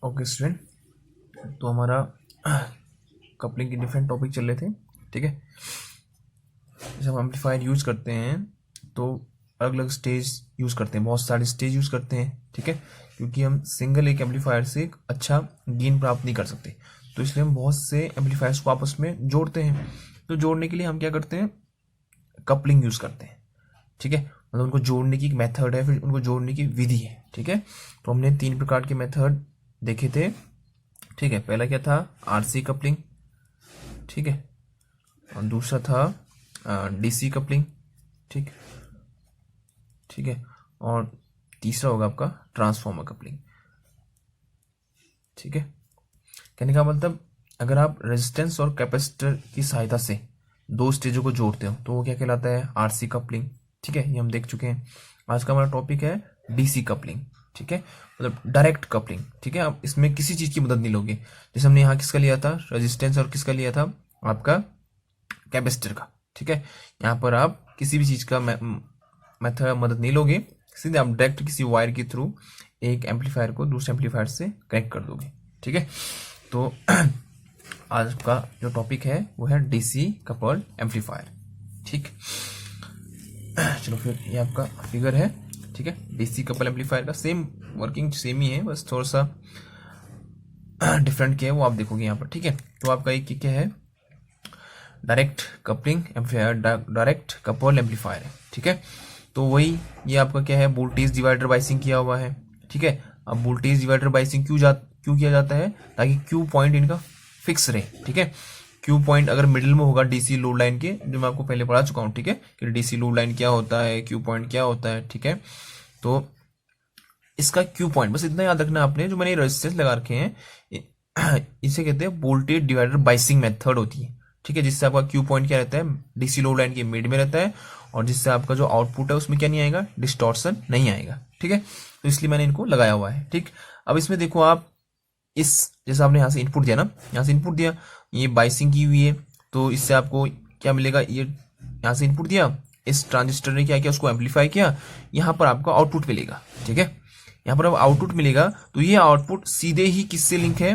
Okay student, तो हमारा coupling के डिफरेंट टॉपिक चल रहे थे। ठीक है, जब हम एम्पलीफायर यूज करते हैं तो अलग अलग स्टेज यूज करते हैं, बहुत सारे स्टेज यूज करते हैं। ठीक है, क्योंकि हम सिंगल एक एम्पलीफायर से एक अच्छा गेन प्राप्त नहीं कर सकते, तो इसलिए हम बहुत से एम्पलीफायर्स को आपस में जोड़ते हैं। तो जोड़ने के लिए हम क्या करते हैं, कपलिंग यूज करते हैं। ठीक है, मतलब उनको जोड़ने की एक मेथड है, फिर उनको जोड़ने की विधि है। ठीक है, तो हमने 3 प्रकार के मेथड देखे थे। ठीक है, पहला क्या था, आरसी कपलिंग। ठीक है, और दूसरा था डीसी कपलिंग। ठीक ठीक है, और तीसरा होगा आपका ट्रांसफॉर्मर कपलिंग। ठीक है, कहने का मतलब अगर आप रेजिस्टेंस और कैपेसिटर की सहायता से दो स्टेजों को जोड़ते हो तो वो क्या कहलाता है, आरसी कपलिंग। ठीक है, ये हम देख चुके हैं। आज का हमारा टॉपिक है डीसी कपलिंग। ठीक है, मतलब डायरेक्ट कपलिंग। ठीक है, आप इसमें किसी चीज की मदद नहीं लोगे। जैसे हमने यहाँ किसका लिया था, रेजिस्टेंस, और किसका लिया था, आपका कैपेसिटर का। ठीक है, यहाँ पर आप किसी भी चीज का मेथड मदद नहीं लोगे, सीधे आप डायरेक्ट किसी वायर के थ्रू एक एम्पलीफायर को दूसरे एम्पलीफायर से कनेक्ट कर दोगे। ठीक है, तो आज का जो टॉपिक है वो है डीसी कपल्ड एम्पलीफायर। ठीक, चलो फिर ये आपका फिगर है। ठीक है, डीसी कपल एम्पलीफायर का सेम वर्किंग सेम ही है, बस थोड़ा सा डिफरेंट क्या है वो आप देखोगे यहाँ पर। ठीक है, तो आपका एक क्या है, direct coupling amplifier, direct couple amplifier है। ठीक है, तो वही ये आपका क्या है, वोल्टेज डिवाइडर बाइसिंग किया हुआ है। ठीक है, अब वोल्टेज डिवाइडर बाइसिंग क्यों किया जाता है, ताकि क्यू पॉइंट इनका फिक्स रहे। ठीक है, क्यू पॉइंट अगर मिडिल में होगा डीसी लोड लाइन के, जो मैं आपको पहले पढ़ा चुका हूँ। ठीक है, कि डीसी लोड लाइन क्या होता है, क्यू पॉइंट क्या होता है। ठीक है, तो इसका क्यू पॉइंट बस इतना याद रखना आपने, जो मैंने रेजिस्टेंस लगा रखे हैं इसे कहते हैं वोल्टेज डिवाइडर बाइसिंग मेथड होती है। ठीक है, जिससे आपका क्यू पॉइंट क्या रहता है, डीसी लोड लाइन के मिड में रहता है, और जिससे आपका जो आउटपुट है उसमें क्या नहीं आएगा, डिस्टॉर्शन नहीं आएगा। ठीक है, तो इसलिए मैंने इनको लगाया हुआ है। ठीक, अब इसमें देखो आप, इस जैसे आपने यहाँ से इनपुट दिया ना, यहाँ से इनपुट दिया, ये बाइसिंग की हुई है, तो इससे आपको क्या मिलेगा, ये यहाँ से इनपुट दिया, इस ट्रांजिस्टर ने क्या किया, उसको एम्पलीफाई किया, यहाँ पर आपको आउटपुट मिलेगा। ठीक है, यहाँ पर अब आउटपुट मिलेगा, तो ये आउटपुट सीधे ही किससे लिंक है,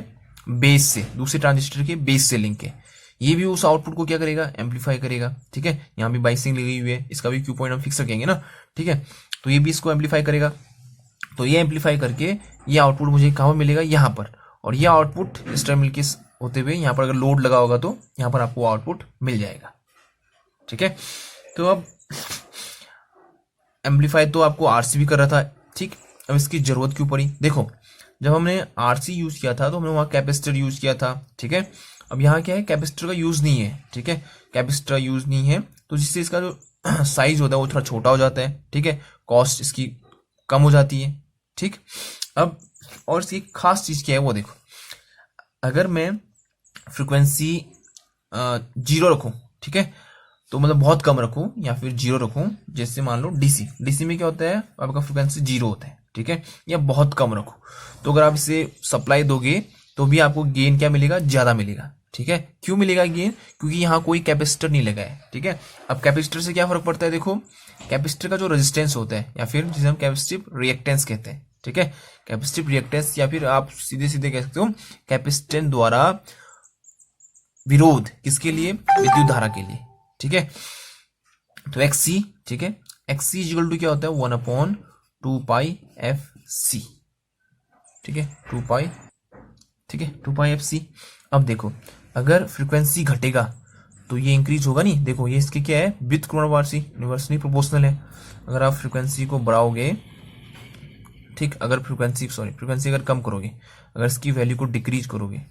बेस से, दूसरे ट्रांजिस्टर के बेस से लिंक है। ये भी उस आउटपुट को क्या करेगा, एम्पलीफाई करेगा। ठीक है, यहाँ भी बाइसिंग लगी हुई है, इसका भी क्यू पॉइंट हम फिक्स रखेंगे ना। ठीक है, तो ये भी इसको एम्पलीफाई करेगा, तो ये एम्पलीफाई करके ये आउटपुट मुझे कहाँ मिलेगा, यहाँ पर, और ये आउटपुट इस टर्मिनल के होते हुए यहाँ पर अगर लोड लगा होगा तो यहाँ पर आपको आउटपुट मिल जाएगा। ठीक है, तो अब एम्पलीफाई तो आपको आरसी भी कर रहा था। ठीक, अब इसकी जरूरत क्यों पड़ी, देखो जब हमने आरसी यूज किया था तो हमने वहां कैपेसिटर यूज किया था। ठीक है, अब यहाँ क्या है, कैपेसिटर का यूज नहीं है। ठीक है, कैपेसिटर यूज नहीं है, तो जिससे इसका जो साइज होता है वो थोड़ा छोटा हो जाता है। ठीक है, कॉस्ट इसकी कम हो जाती है। ठीक, अब और इसकी खास चीज क्या है वो देखो, अगर मैं फ्रिक्वेंसी 0 रखूं, ठीक है, तो मतलब बहुत कम रखूं या फिर 0 रखूं, जैसे मान लो डीसी, डीसी में क्या होता है, आपका फ्रिक्वेंसी 0 होता है। ठीक है, या बहुत कम रखो, तो अगर आप इसे सप्लाई दोगे तो भी आपको गेन क्या मिलेगा, ज्यादा मिलेगा। ठीक है, क्यों मिलेगा गेन, क्योंकि यहाँ कोई कैपेसिटर नहीं लगा है। ठीक है, अब कैपेसिटर से क्या फर्क पड़ता है, देखो कैपेसिटर का जो रेजिस्टेंस होता है, या फिर जिसे हम कैपेसिटिव रिएक्टेंस कहते हैं। ठीक है, कैपेसिटिव रिएक्टेंस, या फिर आप सीधे सीधे कह सकते हो कैपेसिटेंस द्वारा विरोध, किसके लिए, विद्युत धारा के लिए। ठीक है, तो एक्सी, ठीक है, एक्सी इजिकल टू क्या होता है, 1/2 पाई एफ सी। ठीक है, 2 पाई, ठीक है, 2 पाई एफ सी। अब देखो अगर फ्रीक्वेंसी घटेगा तो ये इंक्रीज होगा नहीं, देखो ये इसके क्या है, व्युत्क्रमणवासी, इन्वर्सली प्रोपोर्शनल है। अगर आप फ्रीक्वेंसी को बढ़ाओगे, ठीक, अगर फ्रीक्वेंसी अगर कम करोगे, अगर इसकी वैल्यू को डिक्रीज करोगे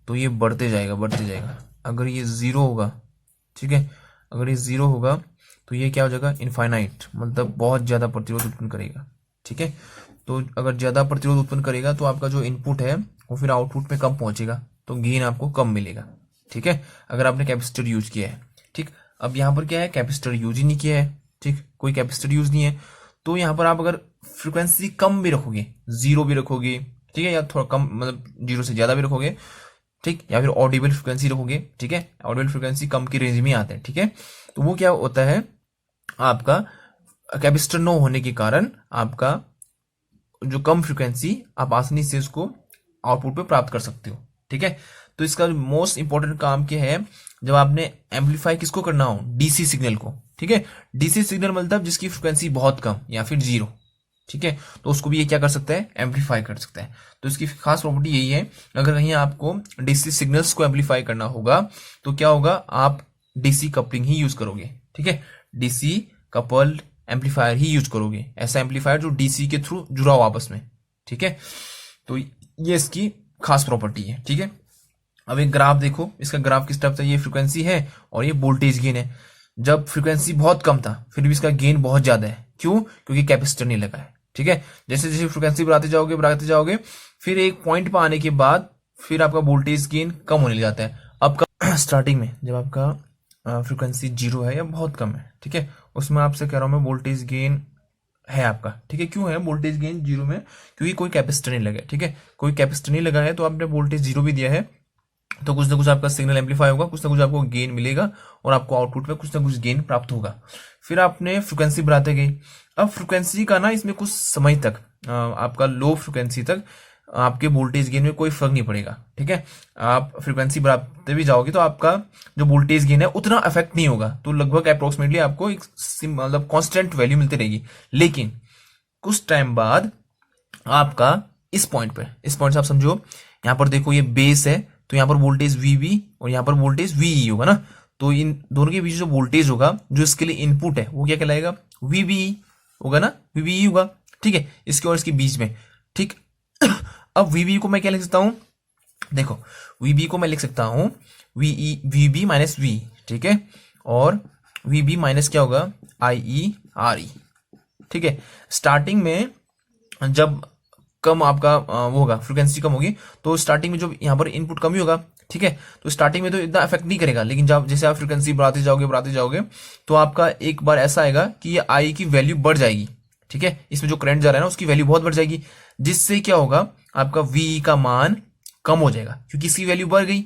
तो ये बढ़ते जाएगा बढ़ते जाएगा। अगर ये 0 होगा, ठीक है, अगर ये 0 होगा तो ये क्या हो जाएगा, इनफाइनाइट, मतलब बहुत ज्यादा प्रतिरोध उत्पन्न करेगा। ठीक है, तो अगर ज्यादा प्रतिरोध उत्पन्न करेगा तो आपका जो इनपुट है वो फिर आउटपुट में कम पहुंचेगा, तो गेन आपको कम मिलेगा। ठीक है, अगर आपने कैपेसिटर यूज किया है। ठीक, अब यहाँ पर क्या है, कैपेसिटर यूज ही नहीं किया है। ठीक, कोई कैपेसिटर यूज नहीं है, तो यहाँ पर आप अगर फ्रिक्वेंसी कम भी रखोगे, 0 भी रखोगे, ठीक है, या थोड़ा कम, मतलब 0 से ज्यादा भी रखोगे, ठीक, या फिर ऑडिबल फ्रिक्वेंसी रखोगे, ठीक है, ऑडिबल फ्रिक्वेंसी कम की रेंज में आते हैं। ठीक है, तो वो क्या होता है, आपका कैपेसिटर नो होने के कारण आपका जो कम फ्रिक्वेंसी, आप आसानी से उसको आउटपुट पे प्राप्त कर सकते हो। ठीक है, तो इसका मोस्ट इंपॉर्टेंट काम क्या है, जब आपने एम्पलीफाई किसको करना हो, डीसी सिग्नल को। ठीक है, डीसी सिग्नल मतलब जिसकी फ्रिक्वेंसी बहुत कम या फिर जीरो। ठीक है, तो उसको भी ये क्या कर सकता है, एम्पलीफाई कर सकता है। तो इसकी खास प्रॉपर्टी यही है, अगर कहीं आपको डीसी सिग्नल्स को एम्पलीफाई करना होगा तो क्या होगा, आप डीसी कपलिंग ही यूज करोगे। ठीक है, डीसी कपल्ड एम्पलीफायर ही यूज करोगे, ऐसा एम्पलीफायर जो डीसी के थ्रू जुड़ा हो आपस में। ठीक है, तो ये इसकी खास प्रॉपर्टी है। ठीक है, अब एक ग्राफ देखो, इसका ग्राफ किस टाइप का, ये फ्रिक्वेंसी है और ये वोल्टेज गेन है। जब फ्रिक्वेंसी बहुत कम था फिर भी इसका गेन बहुत ज्यादा है, क्यों, क्योंकि कैपेसिटर नहीं लगा है। ठीक है, जैसे जैसे फ्रिक्वेंसी बढ़ाते जाओगे फिर एक पॉइंट पर आने के बाद फिर आपका वोल्टेज गेन कम होने लग जाता है। आपका स्टार्टिंग में जब आपका फ्रिक्वेंसी जीरो है या बहुत कम है, ठीक है, उसमें आपसे कह रहा हूं मैं वोल्टेज गेन है आपका। ठीक है, क्यों है वोल्टेज गेन जीरो में, क्योंकि कोई कैपेसिटर नहीं लगा है। ठीक है, कोई कैपेसिटर नहीं लगा है तो आपने वोल्टेज जीरो भी दिया है, तो कुछ ना कुछ आपका सिग्नल एम्पलीफाई होगा, कुछ ना कुछ आपको गेन मिलेगा और आपको आउटपुट में कुछ ना कुछ गेन प्राप्त होगा। फिर आपने फ्रिक्वेंसी बढ़ाते गई। अब फ्रिक्वेंसी का ना इसमें कुछ समय तक आपका लो फ्रिक्वेंसी तक आपके वोल्टेज गेन में कोई फर्क नहीं पड़ेगा। ठीक है, आप फ्रिक्वेंसी बढ़ाते भी जाओगे तो आपका जो वोल्टेज गेन है उतना अफेक्ट नहीं होगा, तो लगभग अप्रोक्सीमेटली आपको एक मतलब कांस्टेंट वैल्यू मिलती रहेगी। लेकिन कुछ टाइम बाद आपका इस पॉइंट से आप समझो, यहां पर देखो ये बेस है, तो यहां पर वोल्टेज वीबी और यहां पर वोल्टेज वीई होगा ना, तो इन दोनों के बीच जो वोल्टेज होगा जो इसके लिए इनपुट है वो क्या कहलाएगा, वीबी होगा ना, वीबी होगा। ठीक है, इसके और इसके बीच में। ठीक, अब वीबी को मैं क्या लिख सकता हूं, देखो वीबी को मैं लिख सकता हूं वीई वीबी माइनस वी। ठीक है, और वीबी माइनस क्या होगा, आई ई आर ई। ठीक है, स्टार्टिंग में जब कम आपका वो होगा, फ्रिक्वेंसी कम होगी, तो स्टार्टिंग में जो यहाँ पर इनपुट कम ही होगा। ठीक है, तो स्टार्टिंग में तो इतना इफेक्ट नहीं करेगा, लेकिन जब जैसे आप फ्रिक्वेंसी बढ़ाते जाओगे तो आपका एक बार ऐसा आएगा कि ये आई की वैल्यू बढ़ जाएगी। ठीक है, इसमें जो करंट जा रहा है ना उसकी वैल्यू बहुत बढ़ जाएगी, जिससे क्या होगा, आपका वी का मान कम हो जाएगा क्योंकि इसकी वैल्यू बढ़ गई।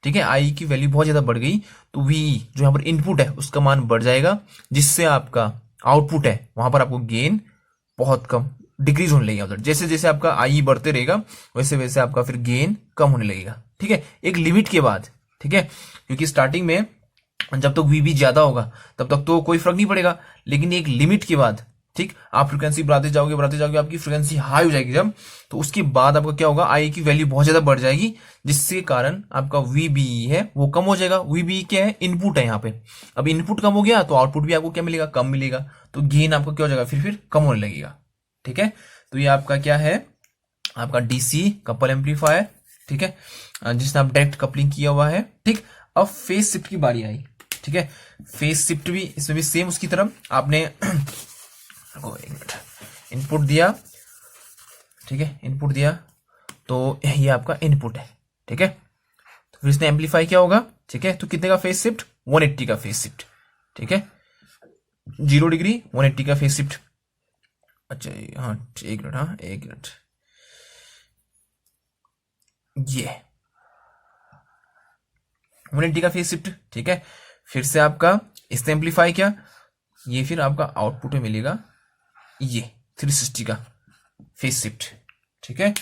ठीक है, आई की वैल्यू बहुत ज्यादा बढ़ गई तो वी जो यहाँ पर इनपुट है उसका मान बढ़ जाएगा, जिससे आपका आउटपुट है वहां पर आपको गेन बहुत कम डिक्रीज होने लगेगा। उधर जैसे जैसे आपका आई बढ़ते रहेगा वैसे वैसे आपका फिर गेन कम होने लगेगा। ठीक है, एक लिमिट के बाद। ठीक है, क्योंकि स्टार्टिंग में जब तक वीबी ज्यादा होगा तब तक तो कोई फर्क नहीं पड़ेगा, लेकिन एक लिमिट के बाद, ठीक, आप फ्रिक्वेंसी बढ़ाते जाओगे आपकी फ्रिक्वेंसी हाई हो जाएगी जब, तो उसके बाद आपका क्या होगा, आई की वैल्यू बहुत ज्यादा बढ़ जाएगी, जिसके कारण आपका वीबी है वो कम हो जाएगा। वीबी क्या है, इनपुट है यहाँ पे। अब इनपुट कम हो गया तो आउटपुट भी आपको क्या मिलेगा, कम मिलेगा, तो गेन आपका क्या हो जाएगा, फिर कम होने लगेगा। ठीक है, तो ये आपका क्या है, आपका डीसी कपल एम्पलीफायर। ठीक है, जिसने आप डायरेक्ट कपलिंग किया हुआ है। ठीक, अब फेज शिफ्ट की बारी आई। ठीक है, फेज शिफ्ट भी इसमें भी सेम उसकी तरफ आपने एक मिनट इनपुट दिया। ठीक है, इनपुट दिया तो ये आपका इनपुट है। ठीक है, तो फिर इसने एम्पलीफाई क्या होगा। ठीक है, तो कितने का फेज शिफ्ट, 180 का फेज शिफ्ट। ठीक है, 0 डिग्री 180 का फेज शिफ्ट। अच्छा हाँ, एक मिनट, हाँ एक मिनट, ये 180 का फेज शिफ्ट। ठीक है, फिर से आपका इसने एम्पलीफाई किया, ये फिर आपका आउटपुट में मिलेगा ये 360 का फेज शिफ्ट। ठीक है,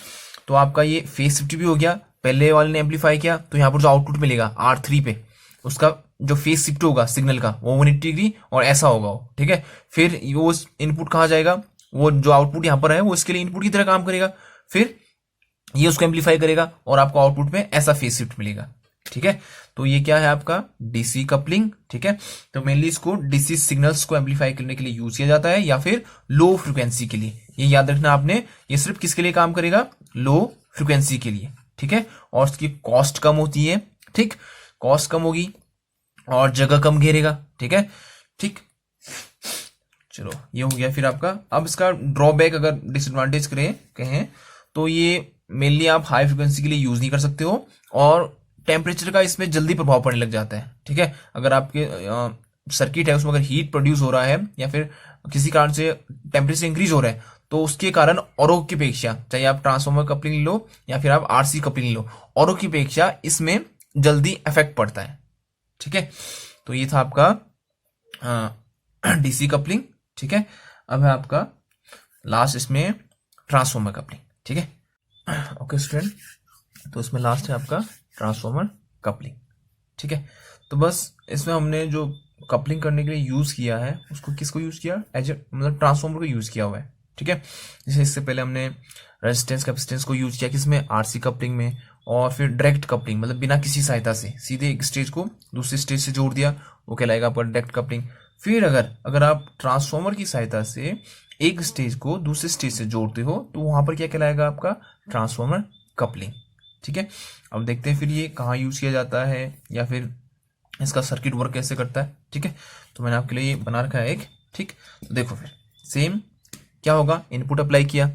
तो आपका ये फेज शिफ्ट भी हो गया। पहले वाले ने एम्पलीफाई किया तो यहाँ पर जो आउटपुट मिलेगा R3 पे, उसका जो फेज शिफ्ट होगा सिग्नल का वो 180 डिग्री और ऐसा होगा वो। ठीक है, फिर वो इनपुट कहाँ जाएगा, वो जो आउटपुट यहाँ पर है वो इसके लिए इनपुट की तरह काम करेगा, फिर ये उसको एम्पलीफाई करेगा और आपको आउटपुट में ऐसा फेज शिफ्ट मिलेगा। ठीक है, तो ये क्या है आपका डीसी कपलिंग। ठीक है, तो मेनली इसको डीसी सिग्नल्स को एम्पलीफाई करने के लिए यूज किया जाता है या फिर लो फ्रिक्वेंसी के लिए। ये याद रखना आपने, ये सिर्फ किसके लिए काम करेगा, लो फ्रिक्वेंसी के लिए। ठीक है, और इसकी कॉस्ट कम होती है। ठीक, कॉस्ट कम होगी और जगह कम घेरेगा। ठीक है, ठीक, चलो ये हो गया फिर आपका। अब इसका ड्रॉबैक अगर डिसएडवांटेज कहें तो ये मेनली आप हाई फ्रिक्वेंसी के लिए यूज नहीं कर सकते हो और टेम्परेचर का इसमें जल्दी प्रभाव पड़ने लग जाता है। ठीक है, अगर आपके सर्किट है उसमें अगर हीट प्रोड्यूस हो रहा है या फिर किसी कारण से टेम्परेचर इंक्रीज हो रहा है तो उसके कारण औरों की अपेक्षा, चाहे आप ट्रांसफॉर्मर कपलिंग लो या फिर आप आरसी कपलिंग लो, औरों की अपेक्षा इसमें जल्दी इफेक्ट पड़ता है। ठीक है, तो ये था आपका डीसी कपलिंग। ठीक है, अब है आपका लास्ट इसमें ट्रांसफॉर्मर कपलिंग। ठीक है, ओके स्टूडेंट, तो इसमें लास्ट है आपका ट्रांसफॉर्मर कपलिंग। ठीक है, तो बस इसमें हमने जो कपलिंग करने के लिए यूज किया है उसको किसको यूज किया, एज ए मतलब ट्रांसफॉर्मर को यूज किया हुआ है। ठीक है, जैसे इससे पहले हमने रेजिस्टेंस कैपेसिटेंस को यूज किया किसमें, आरसी कपलिंग में, और फिर डायरेक्ट कपलिंग मतलब बिना किसी सहायता से सीधे एक स्टेज को दूसरी स्टेज से जोड़ दिया, वो कहलाएगा आपका डायरेक्ट कपलिंग। फिर अगर आप ट्रांसफॉर्मर की सहायता से एक स्टेज को दूसरे स्टेज से जोड़ते हो तो वहां पर क्या कहलाएगा आपका, ट्रांसफॉर्मर कपलिंग। ठीक है, अब देखते हैं फिर ये कहाँ यूज किया जाता है या फिर इसका सर्किट वर्क कैसे करता है। ठीक है, तो मैंने आपके लिए ये बना रखा है एक। ठीक, तो देखो फिर सेम क्या होगा, इनपुट अप्लाई किया,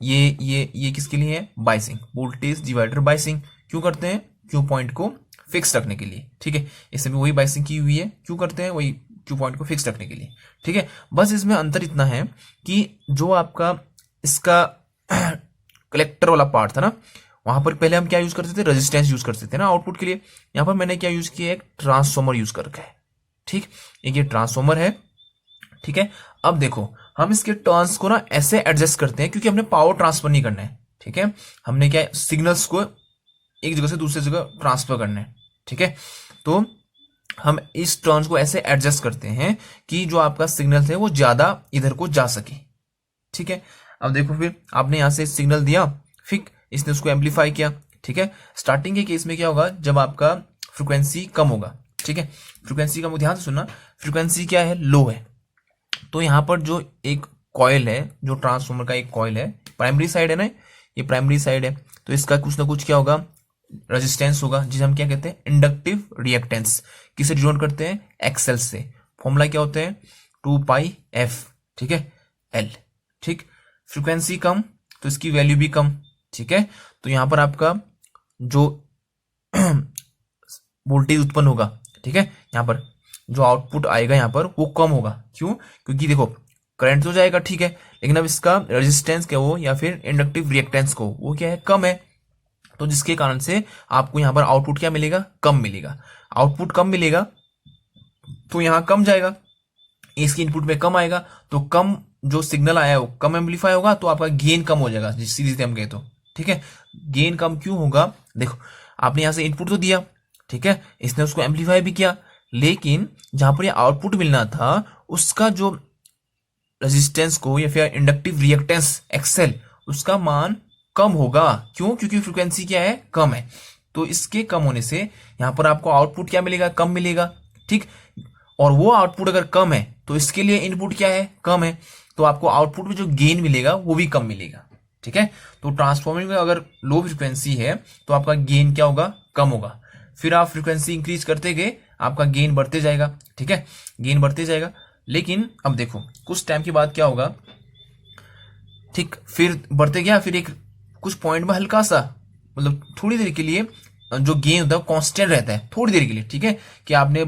ये किसके लिए है, बाइसिंग, वोल्टेज डिवाइडर बाइसिंग। क्यों करते हैं, क्यू पॉइंट को फिक्स रखने के लिए। ठीक है, इसमें भी वही बाइसिंग की हुई है, क्यों करते हैं, वही क्यू पॉइंट को फिक्स रखने के लिए। ठीक है, बस इसमें अंतर इतना है कि जो आपका इसका कलेक्टर वाला पार्ट था ना, वहां पर पहले हम क्या यूज करते थे, रेजिस्टेंस यूज करते थे ना आउटपुट के लिए। यहां पर मैंने क्या यूज किया, एक ट्रांसफॉर्मर यूज कर रखा है। ठीक, एक ये ट्रांसफॉर्मर है। ठीक है, अब देखो हम इसके टर्न्स को ना ऐसे एडजस्ट करते हैं क्योंकि हमने पावर ट्रांसफर नहीं करना है। ठीक है, हमने क्या सिग्नल्स को एक जगह से दूसरी जगह ट्रांसफर करना है। ठीक है, तो हम इस टर्न्स को ऐसे एडजस्ट करते हैं कि जो आपका सिग्नल है वो ज्यादा इधर को जा सके। ठीक है, अब देखो फिर आपने यहां से सिग्नल दिया, फिर इसने उसको एम्पलीफाई किया। ठीक है, स्टार्टिंग के केस में क्या होगा, जब आपका फ्रिक्वेंसी कम होगा। ठीक है, फ्रिक्वेंसी कम, ध्यान से सुनना, फ्रिक्वेंसी क्या है, लो है, तो यहां पर जो एक कॉइल है, जो ट्रांसफॉर्मर का एक कॉइल है, प्राइमरी साइड है ना, ये प्राइमरी साइड है, तो इसका कुछ ना कुछ क्या होगा, रेजिस्टेंस होगा, जिसे हम क्या कहते हैं, इंडक्टिव रिएक्टेंस। किसे डिनोट करते हैं, एक्सएल से। फॉर्मूला क्या होता है, 2πf। ठीक है, एल। ठीक, फ्रिक्वेंसी कम तो इसकी वैल्यू भी कम। ठीक है, तो यहां पर आपका जो वोल्टेज उत्पन्न होगा, ठीक है, यहां पर जो आउटपुट आएगा यहां पर वो कम होगा। क्यों, क्योंकि देखो करंट तो जाएगा, ठीक है, लेकिन अब इसका रेजिस्टेंस क्या हो या फिर इंडक्टिव रिएक्टेंस को वो क्या है, कम है, तो जिसके कारण से आपको यहां पर आउटपुट क्या मिलेगा, कम मिलेगा। आउटपुट कम मिलेगा तो यहां कम जाएगा, इसकी इनपुट में कम आएगा, तो कम जो सिग्नल आया है वो कम एम्पलीफाई होगा, तो आपका गेन कम हो जाएगा, सीधे सीधे हम कहें तो। ठीक है, गेन कम क्यों होगा, देखो आपने यहां से इनपुट तो दिया, ठीक है, इसने उसको एम्पलीफाई भी किया, लेकिन जहां पर ये आउटपुट मिलना था उसका जो रेजिस्टेंस को या फिर इंडक्टिव रिएक्टेंस एक्सएल, उसका मान कम होगा। क्यों, क्योंकि फ्रीक्वेंसी क्या है, कम है, तो इसके कम होने से यहां पर आपको आउटपुट क्या मिलेगा, कम मिलेगा। ठीक, और वो आउटपुट अगर कम है तो इसके लिए इनपुट क्या है, कम है, तो आपको आउटपुट में जो गेन मिलेगा वो भी कम मिलेगा। ठीक है, तो ट्रांसफॉर्मर में अगर लो फ्रीक्वेंसी है तो आपका गेन क्या होगा, कम होगा। फिर आप फ्रीक्वेंसी इंक्रीज करते गए, आपका गेन बढ़ते जाएगा। ठीक है, गेन बढ़ते जाएगा, लेकिन अब देखो कुछ टाइम के बाद क्या होगा, ठीक, फिर बढ़ते गया, फिर एक कुछ पॉइंट में हल्का सा मतलब थोड़ी देर के लिए जो गेन होता है कांस्टेंट रहता है थोड़ी देर के लिए। ठीक है, कि आपने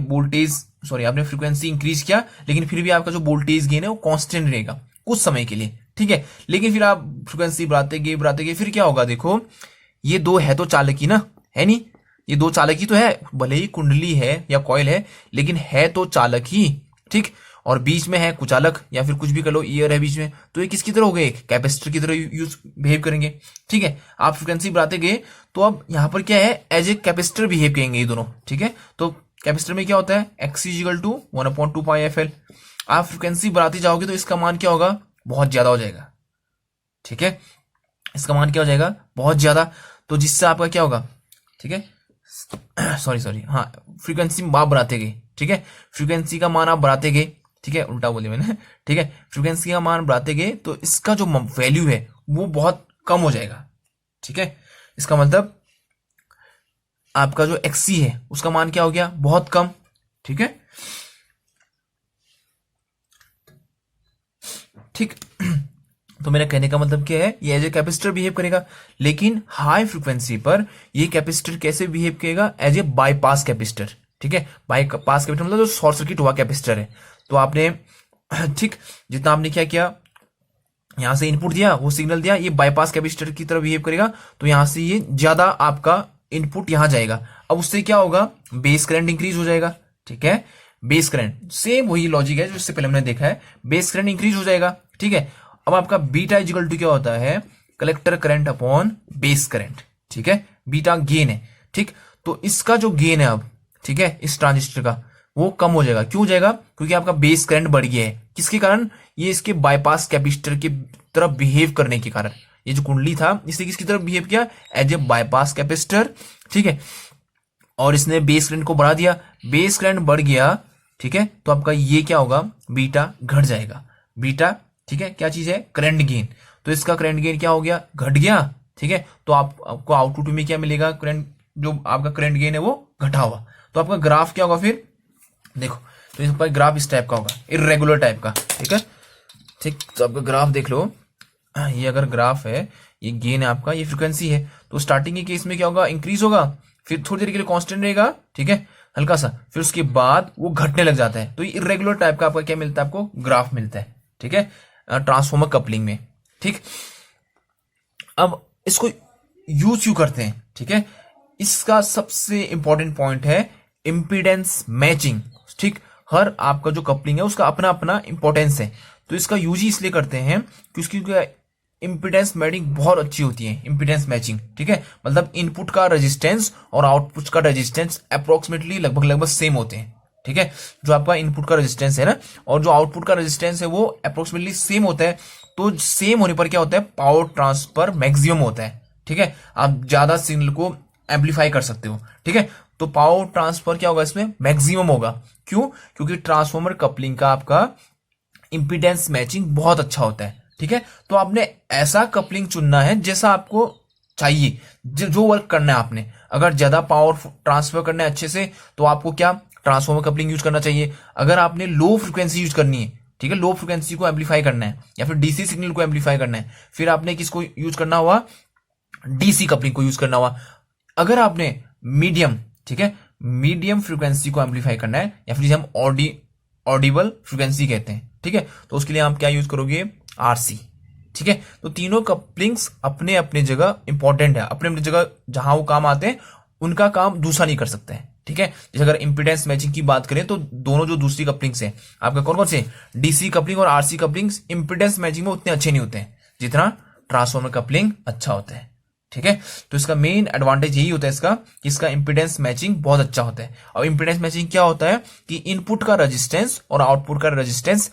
आपने फ्रीक्वेंसी इंक्रीज किया, लेकिन फिर भी आपका जो वोल्टेज गेन है वो कांस्टेंट रहेगा कुछ समय के लिए। ठीक है, लेकिन फिर आप फ्रीक्वेंसी बढ़ाते गए, फिर क्या होगा, देखो ये दो है तो चालकी ना, है नहीं, ये दो चालकी तो है, भले ही कुंडली है या कॉइल है, लेकिन है तो चालक ही। ठीक, और बीच में है कुचालक या फिर कुछ भी कर लो, ईयर है बीच में, तो ये किसकी तरह हो गए, एक कैपेसिटर की तरह यूज बिहेव करेंगे। ठीक है, आप फ्रिक्वेंसी बढ़ाते गए तो अब यहां पर क्या है, एज ए कैपेसिटर बिहेव करेंगे ये दोनों। ठीक है, तो कैपेसिटर में क्या होता है, एक्स इजिकल टू 1/2πfl। आप फ्रिक्वेंसी बढ़ाते जाओगे तो इसका मान क्या होगा, बहुत ज्यादा हो जाएगा। ठीक है, इसका मान क्या हो जाएगा, बहुत ज्यादा, तो जिससे आपका क्या होगा, ठीक है, सॉरी हाँ, फ्रीक्वेंसी आप बढ़ाते गए। ठीक है, फ्रीक्वेंसी का मान आप बढ़ाते गए, ठीक है, उल्टा बोले मैंने। ठीक है, फ्रीक्वेंसी का मान बढ़ाते गए तो इसका जो वैल्यू है वो बहुत कम हो जाएगा। ठीक है, इसका मतलब आपका जो एक्सी है उसका मान क्या हो गया, बहुत कम। ठीक है, ठीक, तो मेरा कहने का मतलब क्या है, ये एज ए कैपेसिटर बिहेव करेगा, लेकिन हाई फ्रीक्वेंसी पर ये कैपेसिटर कैसे बिहेव करेगा, एज ए बाईपास कैपेसिटर। ठीक है, बाईपास कैपेसिटर मतलब जो शॉर्ट सर्किट हुआ कैपेसिटर है। तो आपने ठीक, जितना आपने क्या किया, यहां से इनपुट दिया, वो सिग्नल दिया, ये बाईपास कैपेसिटर की तरह बिहेव करेगा, तो यहां से ये ज्यादा आपका इनपुट यहां जाएगा। अब उससे क्या होगा, बेस करंट इंक्रीज हो जाएगा। ठीक है, बेस करंट सेम वही लॉजिक है जो इससे पहले हमने देखा है, बेस करंट इंक्रीज हो जाएगा। ठीक है, अब आपका बीटा इजिकल टू क्या होता है, collector current upon base current, ठीक है, बीटा गेन है, ठीक। तो इसका जो गेन है अब, ठीक है, इस ट्रांजिस्टर का वो कम हो जाएगा। क्यों हो जाएगा? क्योंकि आपका बेस करंट बढ़ गया है। किसके कारण? ये इसके बाईपास कैपेसिटर की तरफ बिहेव करने के कारण। ये जो कुंडली था इसने किसकी तरफ बिहेव किया? एज ए बाईपास कैपेसिटर, ठीक है, और इसने बेस करंट को बढ़ा दिया। बेस करंट बढ़ गया, ठीक है, तो आपका ये क्या होगा? बीटा घट जाएगा। बीटा, ठीक है, क्या चीज है? Current gain. तो इसका करंट गेन क्या हो गया? घट गया, ठीक है। तो आपको आउटपुट में क्या मिलेगा? करंट, जो आपका करंट गेन है वो घटा हुआ। तो आपका ग्राफ क्या होगा फिर? देखो, तो इसका ग्राफ इस टाइप का होगा, इरेगुलर टाइप का, ठीक है, ठीक। तो आपका ग्राफ देख लो, ये अगर ग्राफ है, ये गेन है आपका, ये फ्रीक्वेंसी है, तो स्टार्टिंग के केस में क्या होगा? इंक्रीज होगा, फिर थोड़ी देर के लिए कांस्टेंट रहेगा, ठीक है, हल्का सा, फिर उसके बाद वो घटने लग जाता है। तो ये इरेगुलर टाइप का आपका क्या मिलता है? आपको ग्राफ मिलता है, ठीक है, ट्रांसफॉर्मर कपलिंग में, ठीक। अब इसको यूज क्यों करते हैं? ठीक है, इसका सबसे इंपॉर्टेंट पॉइंट है इंपीडेंस मैचिंग, ठीक। हर आपका जो कपलिंग है उसका अपना अपना इंपॉर्टेंस है। तो इसका यूज ही इसलिए करते हैं कि उसकी इंपीडेंस मैचिंग बहुत अच्छी होती है। इंपीडेंस मैचिंग, ठीक है, मतलब इनपुट का रेजिस्टेंस और आउटपुट का रेजिस्टेंस अप्रोक्सीमेटली लगभग सेम होते हैं, ठीक है। जो आपका इनपुट का रेजिस्टेंस है ना, और जो आउटपुट का रेजिस्टेंस है वो अप्रोक्सीमेटली सेम होता है। तो सेम होने पर क्या होता है? पावर ट्रांसफर मैक्सिमम होता है, ठीक है। आप ज्यादा सिग्नल को एम्पलीफाई कर सकते हो, ठीक है। तो पावर ट्रांसफर क्या होगा? इसमें मैक्सिमम होगा। क्यों? क्योंकि ट्रांसफॉर्मर कपलिंग का आपका इंपीडेंस मैचिंग बहुत अच्छा होता है, ठीक है। तो आपने ऐसा कपलिंग चुनना है जैसा आपको चाहिए, जो वर्क करना है आपने। अगर ज्यादा पावर ट्रांसफर करना है अच्छे से, तो आपको क्या? ट्रांसफॉर्मर कपलिंग यूज करना चाहिए। अगर आपने लो फ्रिक्वेंसी यूज करनी है, ठीक है, लो फ्रिक्वेंसी को एम्पलीफाई करना है या फिर डीसी सिग्नल को एम्पलीफाई करना है, फिर आपने किसको यूज करना हुआ? डीसी कपलिंग को यूज करना हुआ। अगर आपने मीडियम, ठीक है, मीडियम फ्रीक्वेंसी को एम्पलीफाई करना है, या फिर जिसे हम ऑडिबल फ्रीक्वेंसी कहते हैं, ठीक है, तो उसके लिए आप क्या यूज करोगे? आरसी, ठीक है। तो तीनों कपलिंग्स अपने अपने जगह इंपॉर्टेंट है, अपने अपने जगह जहां वो काम आते हैं उनका काम दूसरा नहीं कर सकते हैं, ठीक है। जैसे अगर इंपीडेंस मैचिंग की बात करें तो दोनों जो दूसरी कपलिंग्स है आपका कौन कौन से? डीसी कपलिंग और आरसी कपलिंग्स इंपीडेंस मैचिंग में उतने अच्छे नहीं होते हैं जितना ट्रांसफॉर्मर कपलिंग अच्छा होता है, ठीक है। तो इसका मेन एडवांटेज यही होता है इसका, कि इसका इंपीडेंस मैचिंग बहुत अच्छा होता है। और इंपीडेंस मैचिंग क्या होता है? कि इनपुट का रेजिस्टेंस और आउटपुट का रेजिस्टेंस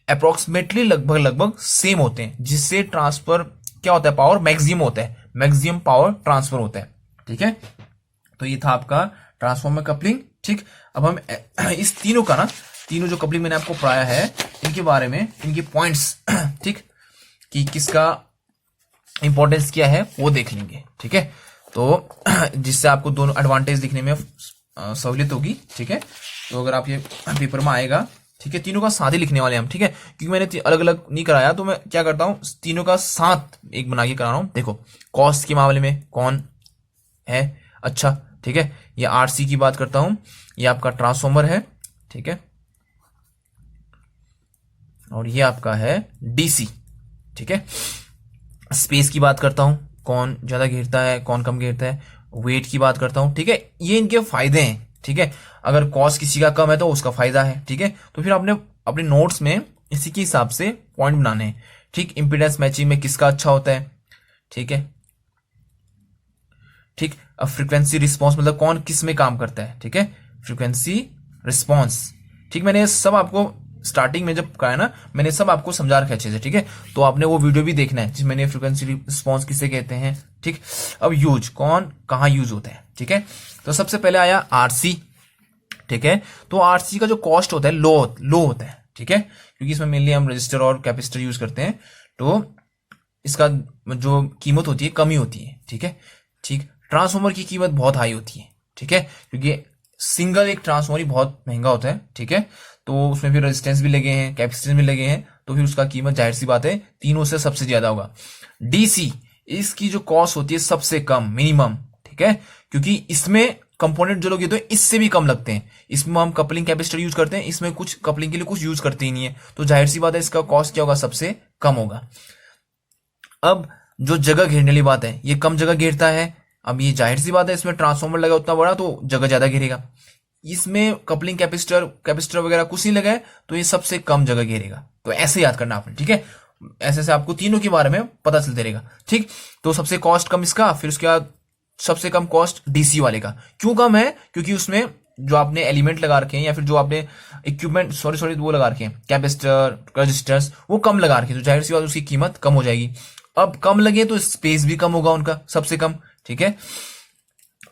अप्रोक्सीमेटली लगभग सेम होते हैं, जिससे ट्रांसफर क्या होता है? पावर मैक्सिमम होता है, मैक्सिमम पावर ट्रांसफर होता है, ठीक है। तो ये था आपका ट्रांसफॉर्मर कपलिंग, ठीक। अब हम इस तीनों का ना, तीनों जो कपलिंग मैंने आपको पढ़ाया है इनके बारे में, इनके पॉइंट्स, ठीक, कि किसका इंपॉर्टेंस क्या है वो देख लेंगे, ठीक है। तो जिससे आपको दोनों एडवांटेज दिखने में सहूलियत होगी, ठीक है। तो अगर आप ये पेपर में आएगा, ठीक है, तीनों का साथ ही लिखने वाले हम, ठीक है, क्योंकि मैंने अलग अलग नहीं कराया, तो मैं क्या करता हूँ तीनों का साथ एक बना के करा रहा हूँ। देखो, कॉस्ट के मामले में कौन है अच्छा, ठीक है, ये आरसी की बात करता हूं, ये आपका ट्रांसफॉर्मर है, ठीक है, और ये आपका है डीसी, ठीक है। स्पेस की बात करता हूं, कौन ज्यादा घेरता है कौन कम घेरता है। वेट की बात करता हूं, ठीक है, ये इनके फायदे हैं, ठीक है। अगर कॉस्ट किसी का कम है तो उसका फायदा है, ठीक है। तो फिर आपने अपने नोट्स में इसी के हिसाब से पॉइंट बनाने हैं, ठीक। इंपीडेंस मैचिंग में किसका अच्छा होता है, ठीक है, ठीक। अब फ्रीक्वेंसी रिस्पॉन्स मतलब कौन किस में काम करता है, ठीक है, फ्रीक्वेंसी रिस्पॉन्स, ठीक। मैंने सब आपको स्टार्टिंग में जब कहा है ना, मैंने सब आपको समझा रखा है अच्छे से, ठीक है। तो आपने वो वीडियो भी देखना है जिसमें मैंने फ्रीक्वेंसी रिस्पॉन्स किसे कहते हैं, ठीक। अब यूज कौन कहाँ यूज होता है, ठीक है। तो सबसे पहले आया आरसी, ठीक है। तो आरसी का जो कॉस्ट होता है लो होता है, ठीक है, क्योंकि इसमें मेनली हम रजिस्टर और कैपेसिटर यूज करते हैं, तो इसका जो कीमत होती है कम ही होती है, ठीक है, ठीक। ट्रांसफॉर्मर की कीमत बहुत हाई होती है, ठीक है, क्योंकि सिंगल एक ट्रांसफॉर्मर ही बहुत महंगा होता है, ठीक है। तो उसमें फिर रेजिस्टेंस भी लगे हैं, कैपेसिटेंस भी लगे हैं, तो फिर उसका कीमत जाहिर सी बात है तीनों से सबसे ज्यादा होगा। डीसी, इसकी जो कॉस्ट होती है सबसे कम, मिनिमम, ठीक है, क्योंकि इसमें कंपोनेंट जो लोग ये तो इससे भी कम लगते हैं। इसमें हम कपलिंग कैपेसिटर यूज करते हैं, इसमें कुछ कपलिंग के लिए कुछ यूज करते ही नहीं है, तो जाहिर सी बात है इसका कॉस्ट क्या होगा? सबसे कम होगा। अब जो जगह घेरने वाली बात है, ये कम जगह घेरता है। अब ये जाहिर सी बात है इसमें ट्रांसफॉर्मर लगा उतना बड़ा तो जगह ज्यादा घेरेगा। इसमें कपलिंग कैपेसिटर वगैरह कुछ नहीं लगा है तो ये सबसे कम जगह घेरेगा। तो ऐसे याद करना आपने, ठीक है। ऐसे ऐसे आपको तीनों के बारे में पता चलते रहेगा। ठीक, तो सबसे कॉस्ट कम इसका, फिर उसके बाद सबसे कम कॉस्ट डीसी वाले का। क्यों कम है? क्योंकि उसमें जो आपने एलिमेंट लगा रखे हैं या फिर जो आपने इक्विपमेंट सॉरी वो लगा रखे हैं, कैपेसिटर रजिस्टर्स, वो कम लगा रखे हैं, तो जाहिर सी बात उसकी कीमत कम हो जाएगी। अब कम लगे तो स्पेस भी कम होगा उनका, सबसे कम। ठीक है,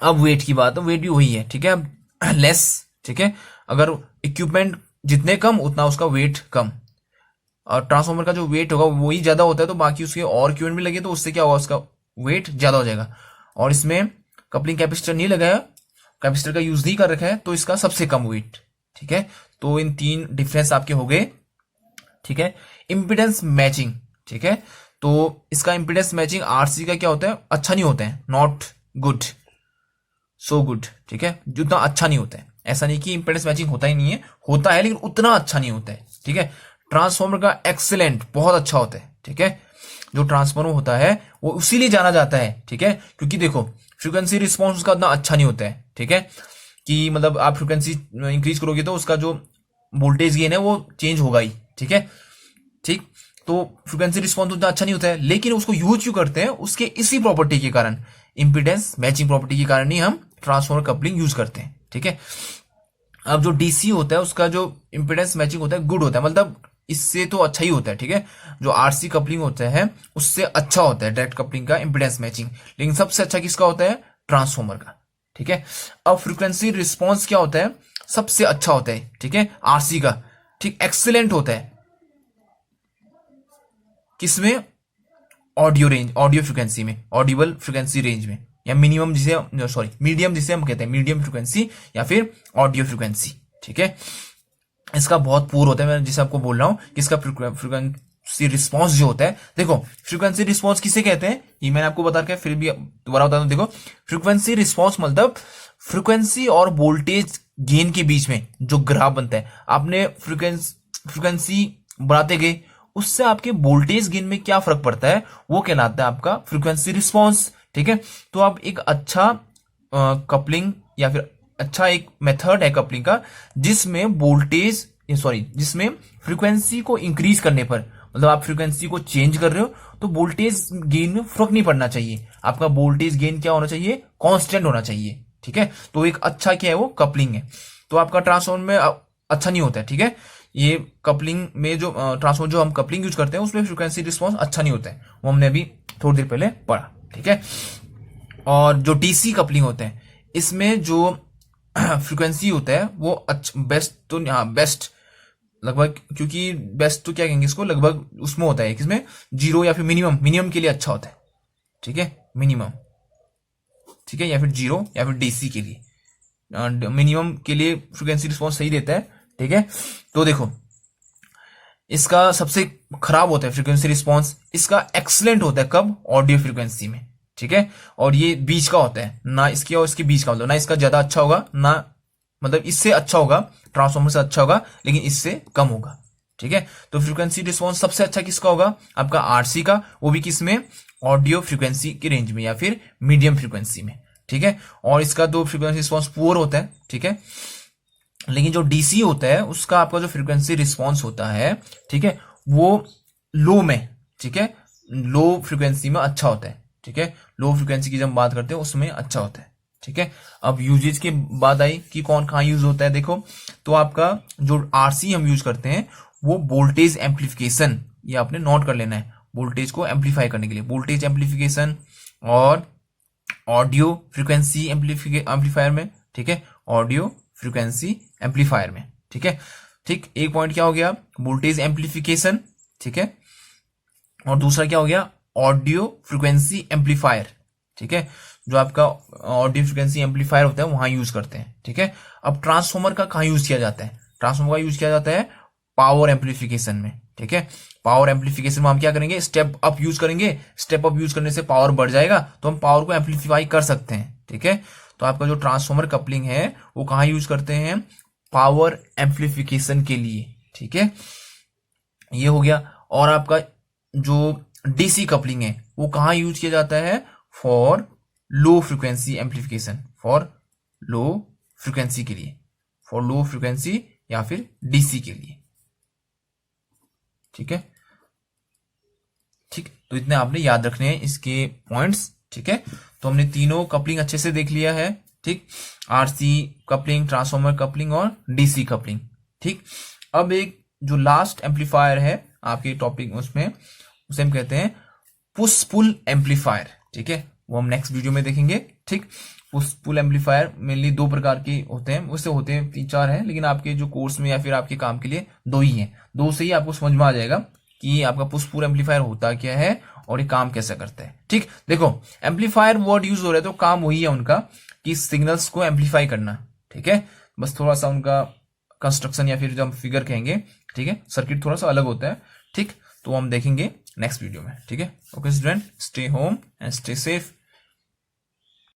अब वेट की बात है, वेट भी वही है। ठीक है, अब लेस, ठीक है, अगर इक्विपमेंट जितने कम उतना उसका वेट कम, और ट्रांसफॉर्मर का जो वेट होगा वही ज्यादा होता है, तो बाकी उसके और इक्विपमेंट भी लगे तो उससे क्या होगा, उसका वेट ज्यादा हो जाएगा। और इसमें कपलिंग कैपेसिटर नहीं लगाया, कैपेसिटर का यूज नहीं कर रखा है, तो इसका सबसे कम वेट। ठीक है, तो इन तीन डिफरेंस आपके हो गए। ठीक है, इम्पिडेंस मैचिंग। ठीक है, तो इसका इम्पिडेंस मैचिंग आरसी का क्या होता है, अच्छा नहीं होता है, नॉट गुड, सो गुड। ठीक है, जितना अच्छा नहीं होता है, ऐसा नहीं कि इम्पिडेंस मैचिंग होता ही नहीं है, होता है लेकिन उतना अच्छा नहीं होता है। ठीक है, ट्रांसफॉर्मर का एक्सेलेंट, बहुत अच्छा होता है। ठीक है, जो ट्रांसफॉर्मर होता है वो उसीलिए जाना जाता है। ठीक है, क्योंकि देखो फ्रीक्वेंसी रिस्पॉन्स उसका उतना अच्छा नहीं होता है। ठीक है, कि मतलब आप फ्रीक्वेंसी इंक्रीज करोगे तो उसका जो वोल्टेज गेन है वो चेंज होगा ही। ठीक है, ठीक, तो फ्रीक्वेंसी रिस्पॉन्स उतना अच्छा नहीं होता है, लेकिन उसको यूज क्यों करते हैं, उसके इसी प्रॉपर्टी के कारण, इंपिडेंस मैचिंग प्रॉपर्टी के कारण ही हम ट्रांसफॉर्मर कपलिंग यूज करते हैं। ठीक है, अब जो डीसी होता है उसका जो इंपिडेंस मैचिंग होता है गुड होता है, मतलब इससे तो अच्छा ही होता है। ठीक है, जो आरसी कपलिंग होता है उससे अच्छा होता है डायरेक्ट कपलिंग का इंपिडेंस मैचिंग, लेकिन सबसे अच्छा किसका होता है, ट्रांसफॉर्मर का। ठीक है, अब फ्रीक्वेंसी रिस्पॉन्स क्या होता है, सबसे अच्छा होता है। ठीक है, आरसी का, ठीक, एक्सीलेंट होता है किसमें, ऑडियो रेंज, ऑडियो फ्रिक्वेंसी में, ऑडिबल फ्रिक्वेंसी रेंज में, या मिनिमम जिसे सॉरी मीडियम जिसे हम कहते हैं, मीडियम फ्रिक्वेंसी या फिर ऑडियो फ्रिक्वेंसी। ठीक है, इसका बहुत पूर होता है, मैं जिसे आपको बोल रहा हूं कि इसका फ्रिक्वेंसी रिस्पॉन्स जो होता है, देखो फ्रीक्वेंसी रिस्पॉन्स किसे कहते हैं ये मैंने आपको बता रखा है, फिर भी दोबारा बता दूं। देखो फ्रीक्वेंसी रिस्पॉन्स मतलब फ्रीक्वेंसी और वोल्टेज गेन के बीच में जो ग्राफ बनता है, आपने फ्रीक्वेंसी बढ़ाते गए, उससे आपके वोल्टेज गेन में क्या फर्क पड़ता है, वो कहलाता है आपका फ्रीक्वेंसी रिस्पॉन्स। ठीक है, तो आप एक अच्छा कपलिंग या फिर अच्छा एक मेथड है कपलिंग का, जिसमें वोल्टेज सॉरी जिसमें फ्रीक्वेंसी को इंक्रीज करने पर, मतलब आप फ्रीक्वेंसी को चेंज कर रहे हो तो वोल्टेज गेन में फर्क नहीं पड़ना चाहिए, आपका वोल्टेज गेन क्या होना चाहिए, कांस्टेंट होना चाहिए। ठीक है, तो एक अच्छा क्या है वो कपलिंग है। तो आपका ट्रांसफॉर्मर में अच्छा नहीं होता है। ठीक है, ये कपलिंग में जो ट्रांसफॉर्मर जो हम कपलिंग यूज करते हैं उसमें फ्रीक्वेंसी रिस्पॉन्स अच्छा नहीं होता है, वो हमने अभी थोड़ी देर पहले पढ़ा। ठीक है, और जो डीसी कपलिंग होते हैं इसमें जो फ्रीक्वेंसी होता है वो अच्छा, बेस्ट तो हाँ बेस्ट लगभग, क्योंकि बेस्ट तो क्या कहेंगे इसको, लगभग उसमें होता है किसमें, जीरो या फिर मिनिमम, मिनिमम के लिए अच्छा होता है। ठीक है, मिनिमम, ठीक है, या फिर जीरो या फिर डीसी के लिए मिनिमम के लिए फ्रीक्वेंसी रिस्पॉन्स सही देता है। ठीक है, तो देखो इसका सबसे खराब होता है फ्रीक्वेंसी रिस्पॉन्स, इसका एक्सलेंट होता है कब, ऑडियो फ्रीक्वेंसी में। ठीक है, और ये बीच का होता है ना, इसकी और इसके बीच का, मतलब ना इसका ज्यादा अच्छा होगा ना, मतलब इससे अच्छा होगा, ट्रांसफॉर्मर से अच्छा होगा लेकिन इससे कम होगा। ठीक है, तो फ्रीक्वेंसी रिस्पॉन्स सबसे अच्छा किसका होगा, आपका आरसी का, वो भी किसमें, ऑडियो फ्रीक्वेंसी की रेंज में या फिर मीडियम फ्रीक्वेंसी में। ठीक है, और इसका तो फ्रीक्वेंसी रिस्पॉन्स पुअर होता है। ठीक है, लेकिन जो डीसी होता है उसका आपका जो फ्रीक्वेंसी रिस्पॉन्स होता है, ठीक है, वो लो में, ठीक है, लो फ्रीक्वेंसी में अच्छा होता है। ठीक है, लो फ्रीक्वेंसी की जब बात करते हैं उसमें अच्छा होता है। ठीक है, अब यूजेज की बात आई कि कौन कहाँ यूज होता है, देखो तो आपका जो आरसी हम यूज करते हैं वो वोल्टेज एम्पलीफिकेशन, ये आपने नोट कर लेना है, वोल्टेज को एम्पलीफाई करने के लिए वोल्टेज एम्पलीफिकेशन, और ऑडियो फ्रीक्वेंसी एम्पलीफायर में। ठीक है, ऑडियो फ्रीक्वेंसी एम्पलीफायर में। ठीक है, ठीक, एक पॉइंट क्या हो गया, वोल्टेज एम्पलीफिकेशन। ठीक है, और दूसरा क्या हो गया, ऑडियो फ्रीक्वेंसी एम्पलीफायर। ठीक है, जो आपका ऑडियो फ्रीक्वेंसी एम्पलीफायर होता है वहां यूज करते हैं। ठीक है, अब ट्रांसफॉर्मर का कहां यूज किया जाता है, ट्रांसफॉर्मर का यूज किया जाता है पावर एम्पलीफिकेशन में। ठीक है, पावर एम्पलीफिकेशन में हम क्या करेंगे, स्टेप अप यूज करेंगे, स्टेप अप यूज करने से पावर बढ़ जाएगा तो हम पावर को एम्पलीफाई कर सकते हैं। ठीक है, तो आपका जो ट्रांसफॉर्मर कपलिंग है वो कहां यूज करते हैं, पावर एम्पलीफिकेशन के लिए। ठीक है, ये हो गया। और आपका जो डीसी कपलिंग है वो कहां यूज किया जाता है, for low frequency amplification, for low frequency के लिए, फॉर लो फ्रीक्वेंसी या फिर डीसी के लिए। ठीक है, तो इतने आपने याद रखने हैं इसके पॉइंट्स, ठीक है। तो हमने तीनों कपलिंग अच्छे से देख लिया है, ठीक। आरसी कपलिंग, ट्रांसफॉर्मर कपलिंग और डीसी कपलिंग, ठीक। अब एक जो लास्ट एम्पलीफायर है आपके टॉपिक उसमें, उसे हम कहते हैं पुश पुल एम्पलीफायर, ठीक है। वो हम नेक्स्ट वीडियो में देखेंगे, ठीक। पुश पुल एम्पलीफायर मेनली दो प्रकार के होते हैं, उससे होते हैं 3-4 हैं, लेकिन आपके जो कोर्स में या फिर आपके काम के लिए दो ही हैं। दो से ही आपको समझ में आ जाएगा कि आपका पुश पुल एम्पलीफायर होता क्या है और ये काम कैसे करता है, ठीक। देखो एम्पलीफायर वर्ड यूज हो रहा है तो काम वही है उनका कि सिग्नल्स को एम्पलीफाई करना, ठीक है। बस थोड़ा सा उनका कंस्ट्रक्शन या फिर जो हम फिगर कहेंगे, ठीक है, सर्किट थोड़ा सा अलग होता है, ठीक। तो हम देखेंगे नेक्स्ट वीडियो में, ठीक है। Okay student, stay home and stay safe.